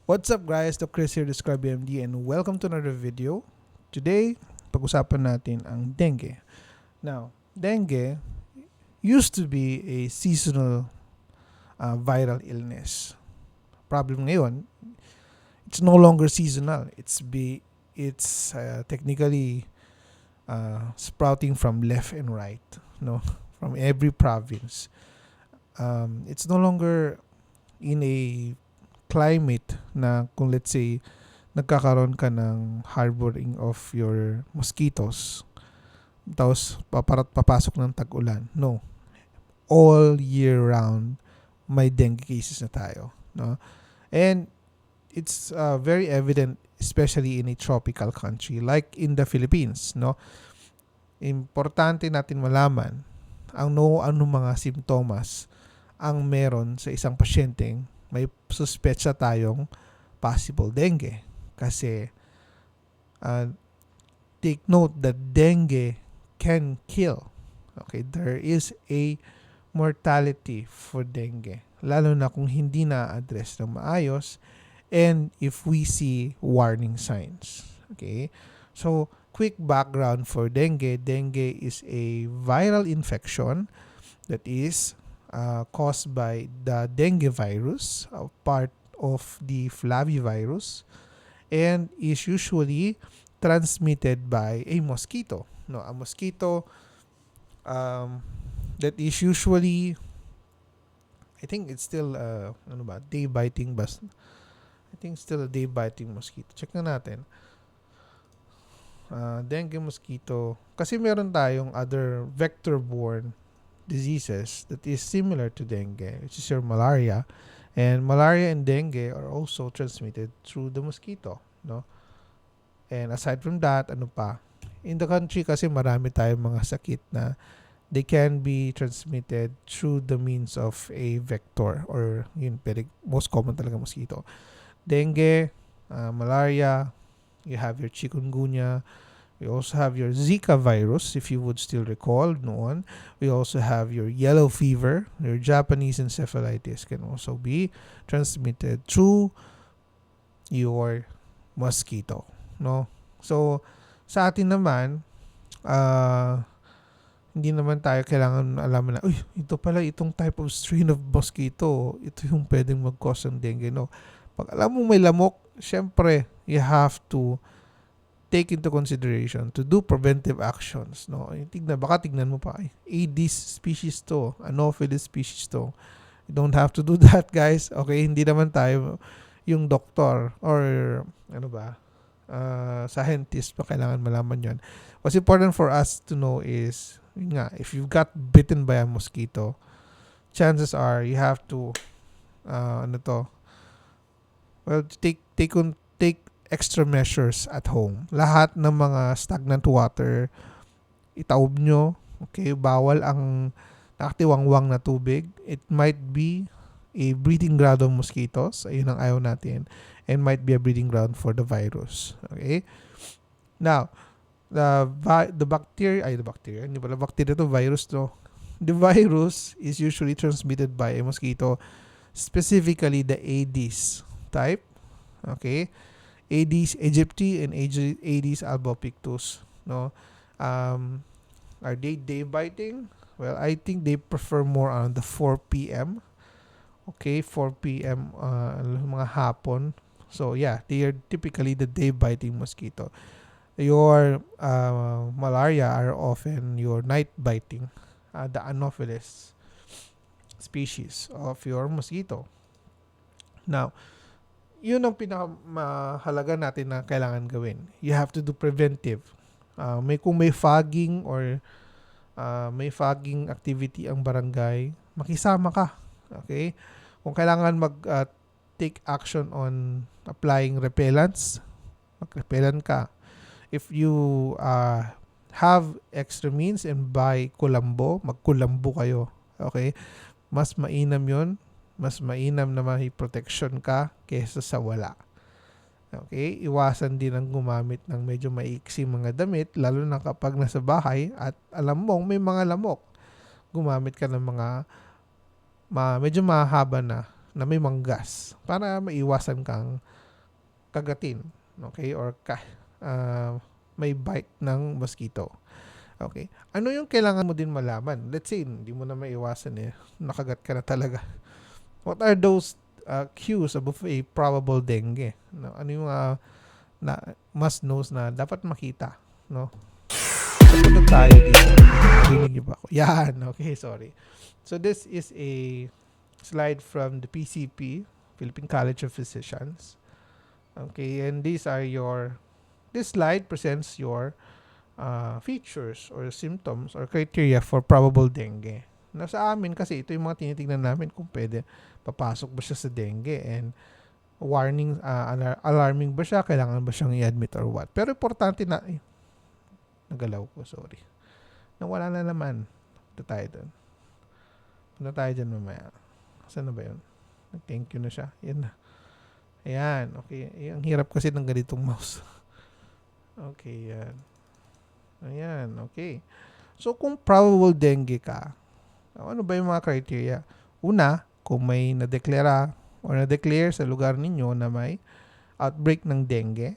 What's up guys, Dr. Chris here, Describe MD, and welcome to another video. Today, pag-usapan natin ang dengue. Now, dengue used to be a seasonal viral illness. Problem ngayon, it's no longer seasonal. It's technically sprouting from left and right, no, from every province. It's no longer in a climate na kung let's say nagkakaroon ka ng harboring of your mosquitoes tapos papasok ng tag-ulan. No. All year round may dengue cases na tayo, no? And it's very evident especially in a tropical country like in the Philippines, no? Importante natin malaman ano mga simptomas ang meron sa isang pasyenteng may suspetsa tayong possible dengue. Kasi take note that dengue can kill. Okay, there is a mortality for dengue. Lalo na kung hindi na-address ng maayos and if we see warning signs. Okay, so quick background for dengue. Dengue is a viral infection that is caused by the dengue virus, part of the flavivirus, and is usually transmitted by a mosquito. No, a mosquito that is usually, I think it's still day biting bus. I think still a day biting mosquito. Check na natin. Dengue mosquito. Kasi meron tayong other vector-borne diseases that is similar to dengue, which is your malaria. And malaria and dengue are also transmitted through the mosquito, no? And aside from that, ano pa? In the country kasi marami tayong mga sakit na they can be transmitted through the means of a vector or yun, most common talaga mosquito. Dengue, malaria, you have your chikungunya. We also have your Zika virus, if you would still recall noon. We also have your yellow fever. Your Japanese encephalitis can also be transmitted through your mosquito, no? So, sa atin naman, hindi naman tayo kailangan alaman na, ito pala itong type of strain of mosquito. Ito yung pwedeng mag-cause ng dengue, no? Pag alam mo may lamok, syempre, you have to take into consideration to do preventive actions, no? Tignan mo pa, Aedes species to, Anopheles species to. You don't have to do that, guys. Okay, hindi naman tayo yung doktor or scientist pa kailangan malaman yon. What's important for us to know is, if you've got bitten by a mosquito, chances are you have to take extra measures at home. Lahat ng mga stagnant water, itaob nyo. Okay, bawal ang nakatiwangwang na tubig. It might be a breeding ground of mosquitoes. Ayun ang ayaw natin. And might be a breeding ground for the virus. Okay? Now, the bacteria, hindi pala bacteria to, virus to. The virus is usually transmitted by a mosquito, specifically the Aedes type. Okay? Aedes aegypti and Aedes albopictus, no? Are they day biting? Well, I think they prefer more on the 4 p.m. Okay, 4 p.m. Mga hapon. So yeah, they are typically the day biting mosquito. Your malaria are often your night biting, the Anopheles species of your mosquito. Now, yun ang pinakamahalaga natin na kailangan gawin. You have to do preventive. Kung may fogging or may fogging activity ang barangay, makisama ka. Okay? Kung kailangan take action on applying repellents, mag-repellent ka. If you have extra means and buy kulambo, mag-kulambo kayo. Okay? Mas mainam yun. Mas mainam na may protection ka kaysa sa wala. Okay? Iwasan din ang gumamit ng medyo maiksi mga damit, lalo na kapag nasa bahay at alam mong may mga lamok. Gumamit ka ng mga medyo mahaba na na may manggas para maiwasan kang kagatin, okay, or may bite ng mosquito. Okay. Ano yung kailangan mo din malaman? Let's say, hindi mo na maiwasan nakagat ka na talaga. What are those cues of a probable dengue? No? Ano yung na must knows na dapat makita, no? Punta tayo dito. Rinig niyo ba ako? Yan, okay, sorry. So this is a slide from the PCP, Philippine College of Physicians. Okay, and this slide presents your features or symptoms or criteria for probable dengue. Na sa amin kasi ito yung mga tinitingnan namin kung pwede papasok ba siya sa dengue and warning, alarming ba siya, kailangan ba siyang i-admit or what. Pero importante na, nagalaw ko, sorry. Nawala na naman. Punta tayo dyan mamaya. Saan na ba yun? Thank you na siya. Yan na. Ayan, okay. Ang hirap kasi ng ganitong mouse. Okay, yan. Ayan, okay. So, kung probable dengue ka, ano ba yung mga criteria? Una, kung may nadeklara o na-declare sa lugar ninyo na may outbreak ng dengue.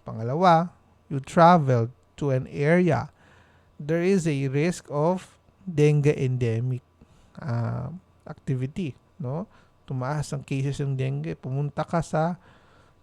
Pangalawa, you travel to an area there is a risk of dengue endemic activity, no? Tumaas ang cases ng dengue, pumunta ka sa,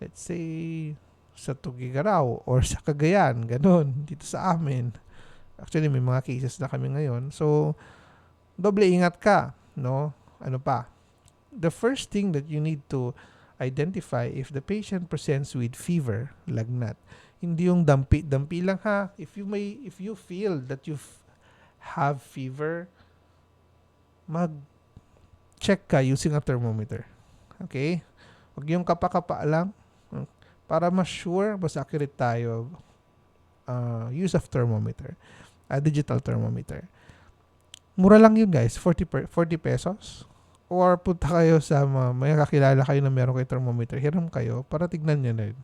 let's say, sa Tugigaraw or sa Cagayan, ganun, dito sa amin. Actually, may mga cases na kami ngayon. So, doble ingat ka, no? Ano pa? The first thing that you need to identify if the patient presents with fever, lagnat. Hindi yung dampi lang ha. If you feel that you have fever, mag-check ka using a thermometer. Okay? Huwag yung kapa-kapa lang. Para mas-sure, mas accurate tayo, use of thermometer. A digital thermometer. Mura lang yun guys, 40 pesos. Or punta kayo sa may kakilala kayo na meron kayo thermometer, hiram kayo para tignan nyo na yun.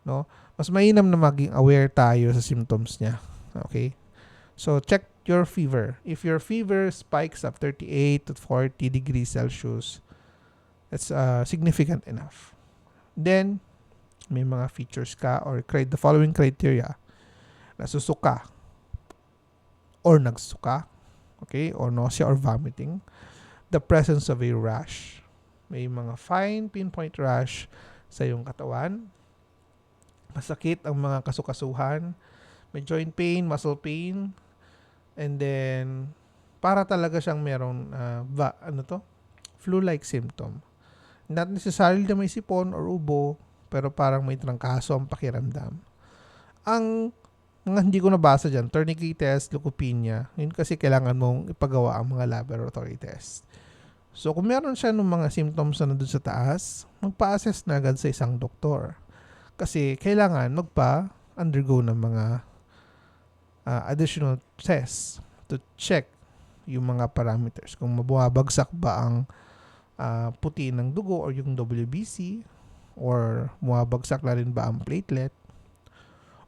No? Mas mainam na maging aware tayo sa symptoms niya. Okay? So, check your fever. If your fever spikes up 38 to 40 degrees Celsius, that's significant enough. Then, may mga features ka or the following criteria. Nasusuka or nagsuka, okay, or nausea or vomiting. The presence of a rash. May mga fine pinpoint rash sa iyong katawan. Masakit ang mga kasukasuhan. May joint pain, muscle pain. And then, para talaga siyang merong flu-like symptom. Not necessarily na may sipon or ubo, pero parang may trangkaso ang pakiramdam. Ang mga hindi ko nabasa dyan, tourniquet test, leukopenia, yun kasi kailangan mong ipagawa ang mga laboratory test. So, kung meron siya ng mga symptoms na nandun sa taas, magpa-assess na agad sa isang doktor. Kasi kailangan magpa-undergo ng mga additional tests to check yung mga parameters. Kung mababagsak ba ang puti ng dugo or yung WBC, or mababagsak na rin ba ang platelet,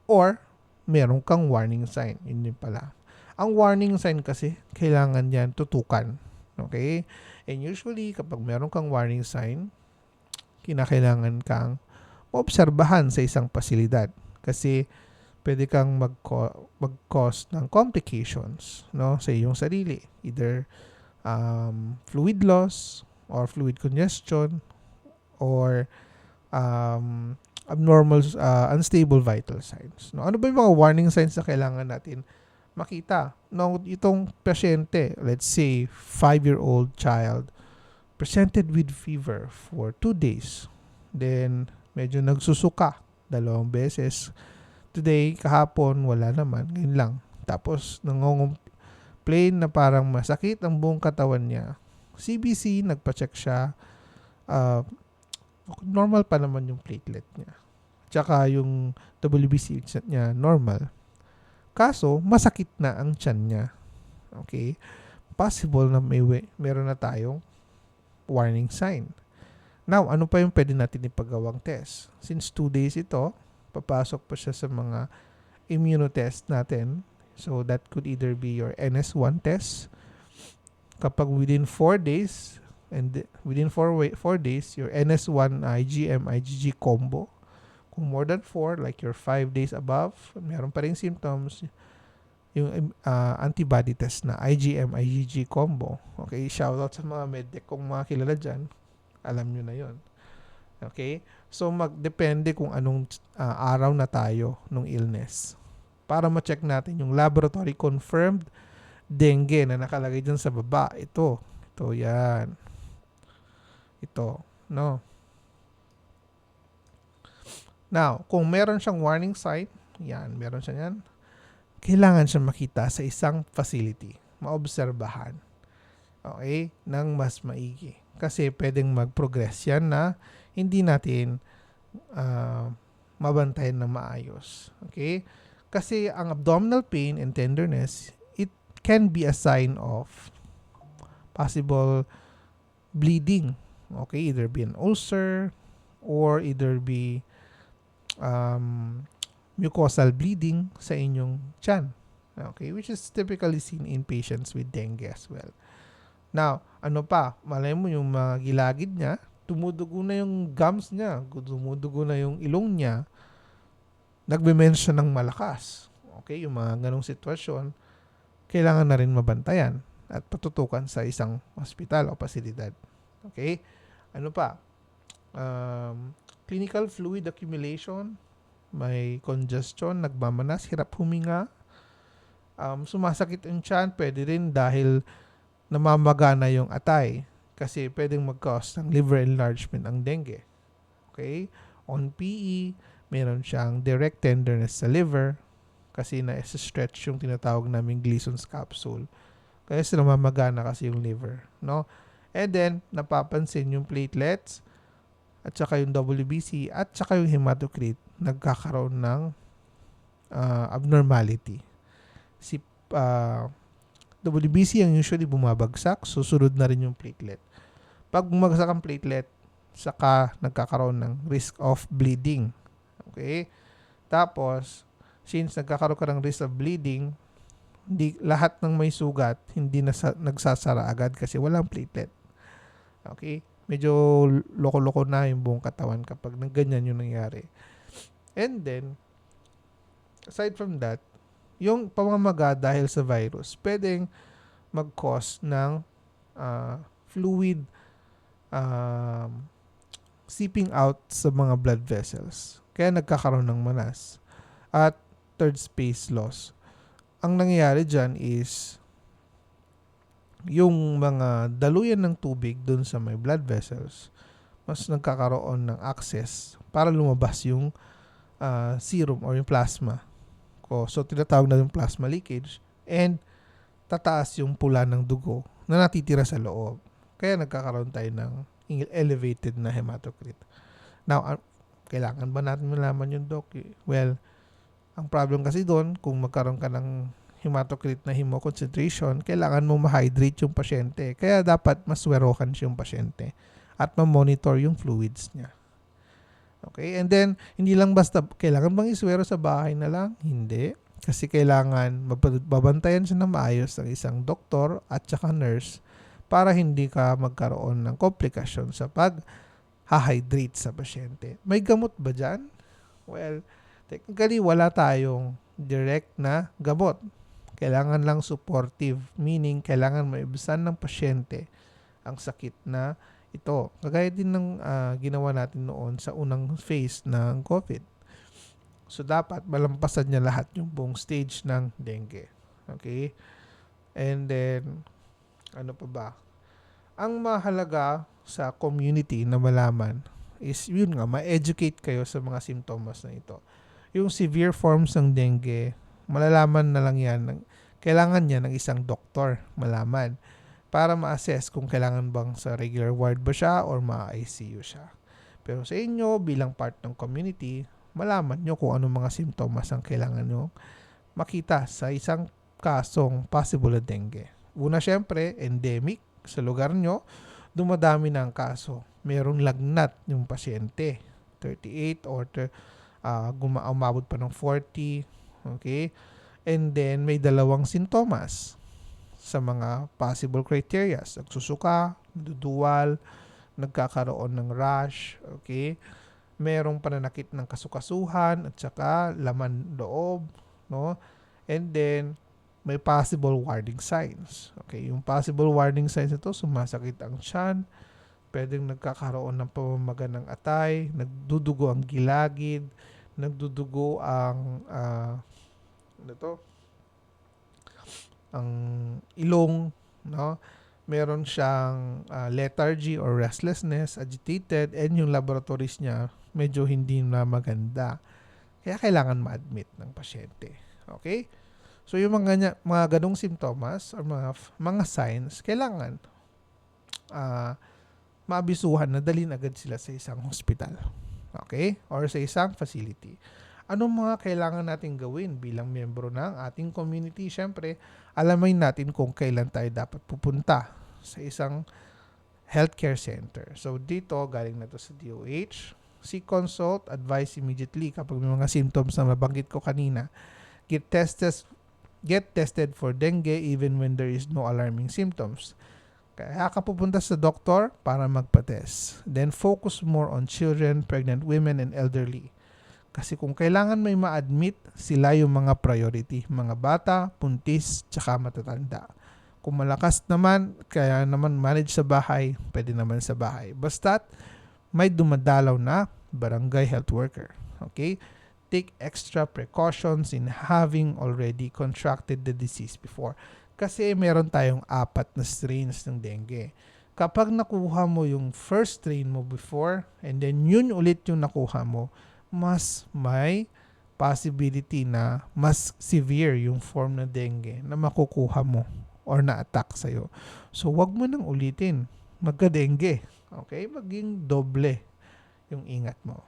or meron kang warning sign. Yun din pala. Ang warning sign kasi, kailangan yan tutukan. Okay? And usually, kapag meron kang warning sign, kinakailangan kang maobserbahan sa isang pasilidad. Kasi, pwede kang mag-cause ng complications, no, sa iyong sarili. Either fluid loss, or fluid congestion, or abnormal, unstable vital signs. No? Ano ba yung mga warning signs na kailangan natin makita? No, itong pasyente, let's say 5-year-old child, presented with fever for 2 days. Then, medyo nagsusuka 2 beses. Today, kahapon, wala naman. Ngayon lang. Tapos, nangongomplain na parang masakit ang buong katawan niya. CBC, nagpa-check siya. Normal pa naman yung platelet niya. Tsaka yung WBC niya, normal. Kaso, masakit na ang tiyan niya. Okay? Possible na meron na tayong warning sign. Now, ano pa yung pwede natin ipagawang test? Since 2 days ito, papasok pa siya sa mga immunotest natin. So, that could either be your NS1 test. Kapag within 4 days, and within 4 days, your NS1 IgM IgG combo. Kung more than 4, like your 5 days above, meron pa rin symptoms, yung antibody test na IgM IgG combo. Okay, shoutout sa mga medtech kung mga kilala dyan, alam nyo na yon. Okay, so magdepende kung anong araw na tayo nung illness para ma-check natin yung laboratory confirmed dengue na nakalagay dyan sa baba. Ito yan, ito, no. Now, kung meron siyang warning sign, meron siya yan, kailangan siya makita sa isang facility, maobserbahan, okay, ng mas maigi. Kasi pwedeng mag-progress yan na hindi natin mabantayan na maayos. Okay? Kasi ang abdominal pain and tenderness, it can be a sign of possible bleeding. Okay? Either be an ulcer or either be mucosal bleeding sa inyong tiyan. Okay? Which is typically seen in patients with dengue as well. Now, ano pa? Malay mo yung mga gilagid niya, tumudugo na yung gums niya, tumudugo na yung ilong niya, nagbe-mention ng malakas. Okay? Yung mga ganong sitwasyon, kailangan na rin mabantayan at patutukan sa isang hospital o pasilidad. Okay? Ano pa? Clinical fluid accumulation, may congestion, nagmamanas, hirap huminga, sumasakit ang tiyan, pwede rin dahil namamagana yung atay kasi pwedeng mag-cause ng liver enlargement ang dengue. Okay? On PE, meron siyang direct tenderness sa liver kasi na-stretch yung tinatawag naming Gleason's capsule. Kasi namamagana kasi yung liver, no? And then, napapansin yung platelets at saka yung WBC at saka yung hematocrit nagkakaroon ng abnormality. Si WBC ang usually bumabagsak, susunod na rin yung platelet. Pag bumagsak ang platelet, saka nagkakaroon ng risk of bleeding. Okay? Tapos, since nagkakaroon ka ng risk of bleeding, lahat ng may sugat, hindi na nagsasara agad kasi walang platelet. Okay? Medyo loko-loko na yung buong katawan kapag ganyan yung nangyari. And then, aside from that, yung pamamaga dahil sa virus, pwedeng mag-cause ng fluid seeping out sa mga blood vessels. Kaya nagkakaroon ng manas. At third space loss. Ang nangyayari dyan is yung mga daluyan ng tubig dun sa may blood vessels, mas nagkakaroon ng access para lumabas yung serum or yung plasma. So, tinatawag na yung plasma leakage and tataas yung pula ng dugo na natitira sa loob. Kaya nagkakaroon tayo ng elevated na hematocrit. Now, kailangan ba natin malaman yung doc? Well, ang problem kasi doon, kung magkaroon ka ng hematocrit na hemoconcentration, kailangan mo ma-hydrate yung pasyente. Kaya dapat maswerohan yung pasyente at ma-monitor yung fluids niya. Okay? And then, hindi lang basta, kailangan bang iswero sa bahay na lang? Hindi. Kasi kailangan babantayan siya na maayos ng isang doktor at saka nurse para hindi ka magkaroon ng komplikasyon sa pag-hydrate sa pasyente. May gamot ba dyan? Well, technically, wala tayong direct na gamot. Kailangan lang supportive, meaning kailangan maibsan ng pasyente ang sakit na ito. Kagaya din ng ginawa natin noon sa unang phase ng COVID. So, dapat malampasan niya lahat yung buong stage ng dengue. Okay? And then, ano pa ba? Ang mahalaga sa community na malaman is, yun nga, ma-educate kayo sa mga simptomas na ito. Yung severe forms ng dengue, malalaman na lang yan. Kailangan niya ng isang doktor malaman para ma-assess kung kailangan bang sa regular ward ba siya or ma-ICU siya. Pero sa inyo, bilang part ng community, malaman nyo kung anong mga simptomas ang kailangan nyo makita sa isang kasong possible na dengue. Una, syempre, endemic sa lugar nyo, dumadami na ang kaso. Merong lagnat yung pasyente, 38 or umabot pa ng 40. Okay? And then, may dalawang sintomas. sa mga possible criteria. Nagsusuka, naduduwal, nagkakaroon ng rash, okay? Merong pananakit ng kasukasuhan at saka laman loob, no? And then may possible warning signs. Okay, yung possible warning signs ito, sumasakit ang tiyan, pwedeng nagkakaroon ng pamamaga ng atay, nagdudugo ang gilagid, nagdudugo ang ano to, ang ilong, no? Meron siyang lethargy or restlessness, agitated, and yung laboratories niya medyo hindi na maganda. Kaya kailangan ma-admit ng pasyente. Okay? So yung mga ganong simptomas or mga signs, kailangan maabisuhan na dalhin agad sila sa isang hospital. Okay? Or sa isang facility. Anong mga kailangan natin gawin bilang miyembro ng ating community? Siyempre, alamin natin kung kailan tayo dapat pupunta sa isang healthcare center. So dito, galing na to sa DOH. Seek consult, advise immediately kapag may mga symptoms na mabanggit ko kanina. Get tested for dengue even when there is no alarming symptoms. Kaya ka pupunta sa doktor para magpa-test. Then focus more on children, pregnant women, and elderly. Kasi kung kailangan may ma-admit, sila yung mga priority. Mga bata, puntis, tsaka matatanda. Kung malakas naman, kaya naman manage sa bahay, pwede naman sa bahay. Basta't may dumadalaw na barangay health worker. Okay? Take extra precautions in having already contracted the disease before. Kasi meron tayong 4 na strains ng dengue. Kapag nakuha mo yung first strain mo before, and then yun ulit yung nakuha mo, mas may possibility na mas severe yung form na dengue na makukuha mo or na-attack sa'yo. So, wag mo nang ulitin. Magka-dengue. Okay? Maging doble yung ingat mo.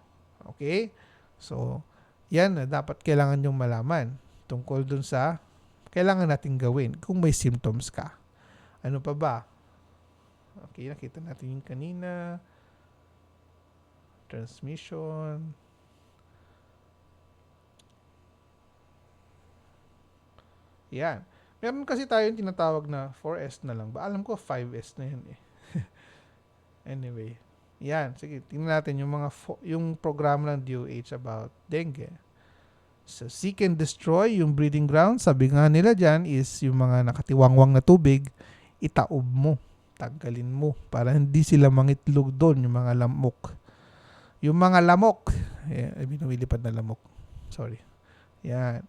Okay? So, yan na dapat kailangan yung malaman tungkol dun sa kailangan natin gawin kung may symptoms ka. Ano pa ba? Okay, nakita natin yung kanina. Transmission. Yan. Meron kasi tayong tinatawag na 4S na lang. Ba, alam ko 5S na yan eh. Anyway. Yan. Sige, tingnan natin yung programa ng DOH about dengue. So, seek and destroy yung breeding ground. Sabi nga nila dyan is yung mga nakatiwangwang na tubig, itaob mo. Tanggalin mo. Para hindi sila mangitlog doon, yung mga lamok. Yung mga lamok. Binumilipad na lamok. Sorry. Yan.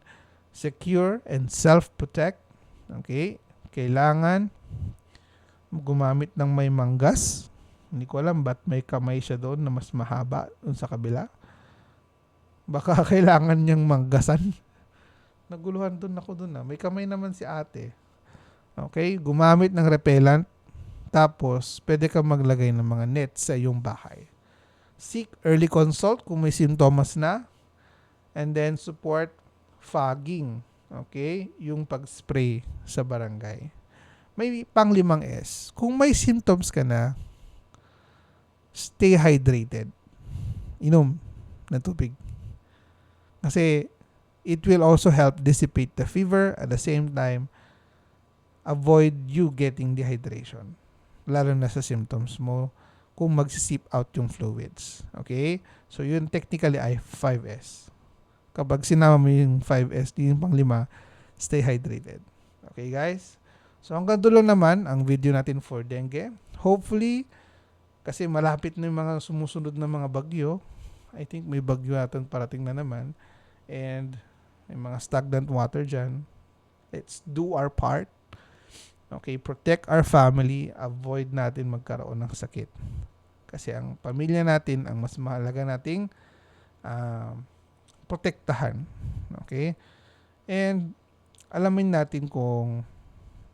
Secure and self-protect. Okay? Kailangan gumamit ng may manggas. Hindi ko alam ba't may kamay siya doon na mas mahaba doon sa kabila. Baka kailangan niyang manggasan. Naguluhan doon ako doon. May kamay naman si ate. Okay? Gumamit ng repellent. Tapos, pwede ka maglagay ng mga net sa iyong bahay. Seek early consult kung may sintomas na. And then, support fogging. Okay? Yung pag-spray sa barangay. May pang-5 S. Kung may symptoms ka na, stay hydrated. Inom ng tubig. Kasi it will also help dissipate the fever at the same time avoid you getting dehydration. Lalo na sa symptoms mo kung magsisip out yung fluids. Okay? So yun technically ay 5S. Kapag sinama mo yung 5S, yung pang-5, stay hydrated. Okay guys? So hanggang dulo naman ang video natin for dengue. Hopefully, kasi malapit na yung mga sumusunod na mga bagyo. I think may bagyo natin parating na naman. And may mga stagnant water dyan. Let's do our part. Okay, protect our family. Avoid natin magkaroon ng sakit. Kasi ang pamilya natin ang mas mahalaga nating protektahan. Okay? And alamin natin kung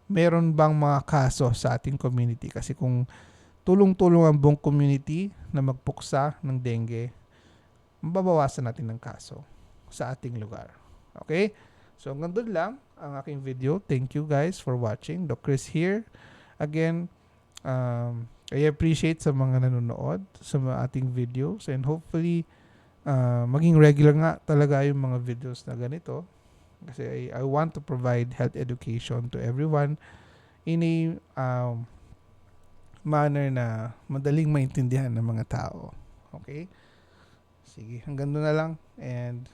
meron bang mga kaso sa ating community. Kasi kung tulong-tulong ang buong community na magpuksa ng dengue, mababawasan natin ng kaso sa ating lugar. Okay? So hanggang doon lang ang aking video. Thank you guys for watching. Doc Chris here. Again, I appreciate sa mga nanonood sa ating videos and hopefully maging regular nga talaga yung mga videos na ganito kasi I want to provide health education to everyone in a manner na madaling maintindihan ng mga tao. Okay? Sige, hanggang doon na lang. And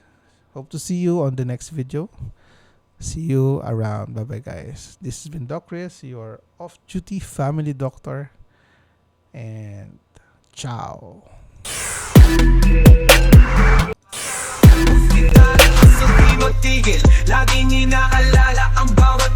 hope to see you on the next video. See you around. Bye-bye, guys. This has been Doc Chris, your off-duty family doctor. And ciao. Laging inaalala ang bawat